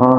اور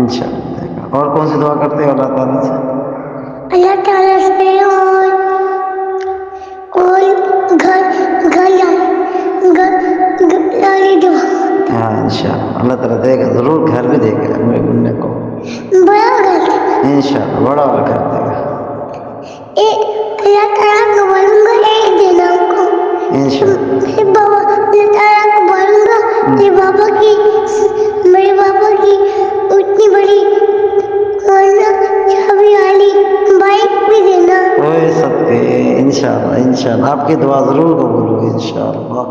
انشاءاللہ دے گا۔ اور کون سی دعا کرتے ہو اللہ تعالیٰ سے؟ اللہ تعالیٰ سے اور گھر لالی دعا، ہاں انشاءاللہ اللہ تعالیٰ دے گا، ضرور گھر بھی دے گا میرے گننے کو، بڑا گھر، انشاءاللہ بڑا والا گھر دے گا اللہ تعالیٰ کو بولوں گا ایک دینا ہم کو، انشاءاللہ۔ میرے بابا، اللہ تعالیٰ کو بولوں گا میرے بابا کی اتنی بڑی چابی والی بائک بھی دینا، اوے صدقے، انشاءاللہ انشاءاللہ آپ کی دعا ضرور قبول ہوگی انشاءاللہ۔